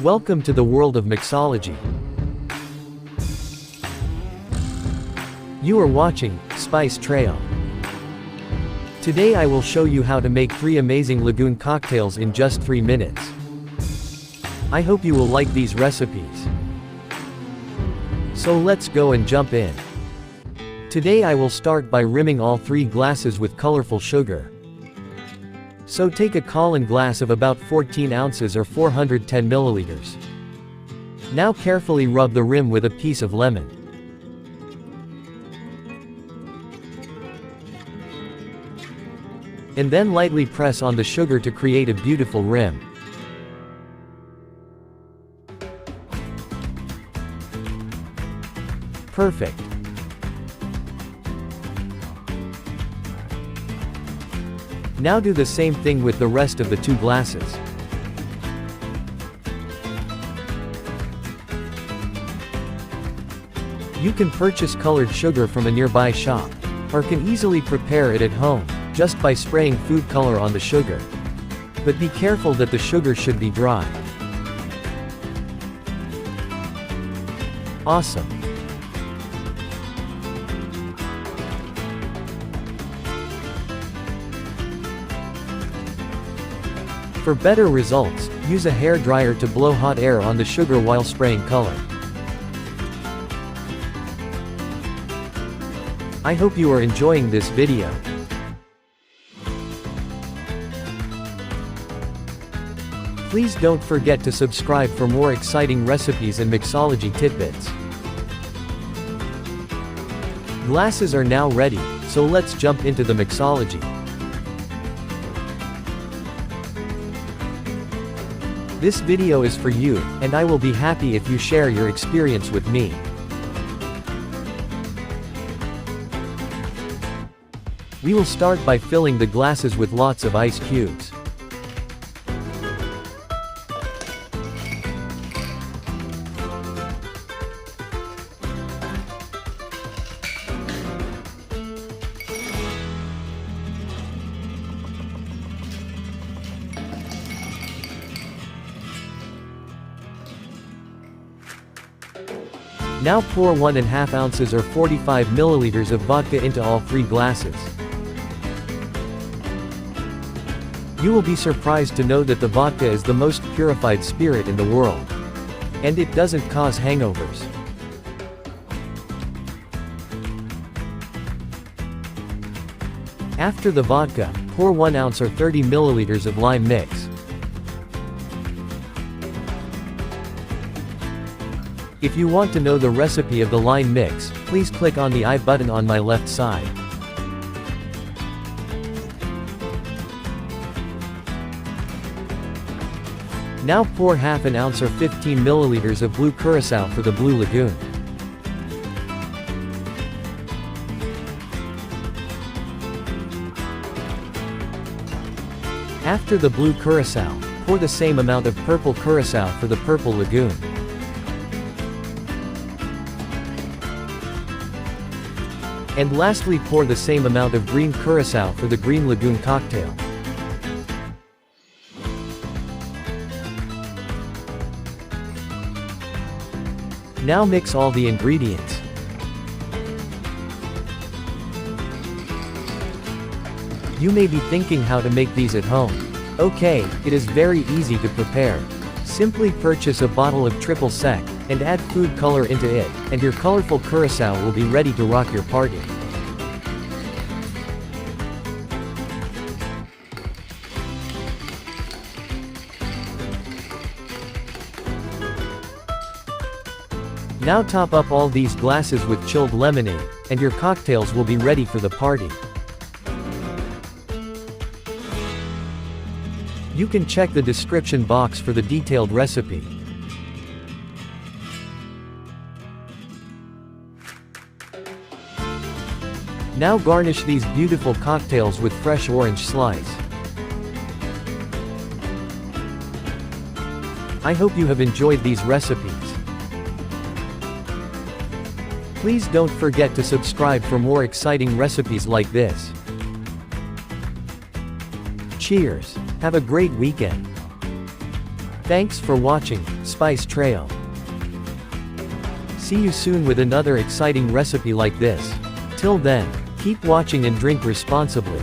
Welcome to the world of mixology. You are watching Spice Trail. Today I will show you how to make 3 amazing lagoon cocktails in just 3 minutes. I hope you will like these recipes. So let's go and jump in. Today I will start by rimming all 3 glasses with colorful sugar. So take a Colin glass of about 14 ounces or 410 milliliters. Now carefully rub the rim with a piece of lemon. And then lightly press on the sugar to create a beautiful rim. Perfect. Now do the same thing with the rest of the 2 glasses. You can purchase colored sugar from a nearby shop, or can easily prepare it at home, just by spraying food color on the sugar. But be careful that the sugar should be dry. Awesome. For better results, use a hair dryer to blow hot air on the sugar while spraying color. I hope you are enjoying this video. Please don't forget to subscribe for more exciting recipes and mixology tidbits. Glasses are now ready, so let's jump into the mixology. This video is for you, and I will be happy if you share your experience with me. We will start by filling the glasses with lots of ice cubes. Now pour 1.5 ounces or 45 milliliters of vodka into all 3 glasses. You will be surprised to know that the vodka is the most purified spirit in the world. And it doesn't cause hangovers. After the vodka, pour 1 ounce or 30 milliliters of lime mix. If you want to know the recipe of the lime mix, please click on the I button on my left side. Now pour half an ounce or 15 milliliters of blue Curacao for the Blue Lagoon. After the blue Curacao, pour the same amount of purple Curacao for the Purple Lagoon. And lastly pour the same amount of green Curacao for the Green Lagoon cocktail. Now mix all the ingredients. You may be thinking how to make these at home. Okay, it is very easy to prepare. Simply purchase a bottle of triple sec, and add food color into it, and your colorful Curacao will be ready to rock your party. Now top up all these glasses with chilled lemonade, and your cocktails will be ready for the party. You can check the description box for the detailed recipe. Now garnish these beautiful cocktails with fresh orange slice. I hope you have enjoyed these recipes. Please don't forget to subscribe for more exciting recipes like this. Cheers! Have a great weekend! Thanks for watching, Spice Trail. See you soon with another exciting recipe like this. Till then, keep watching and drink responsibly.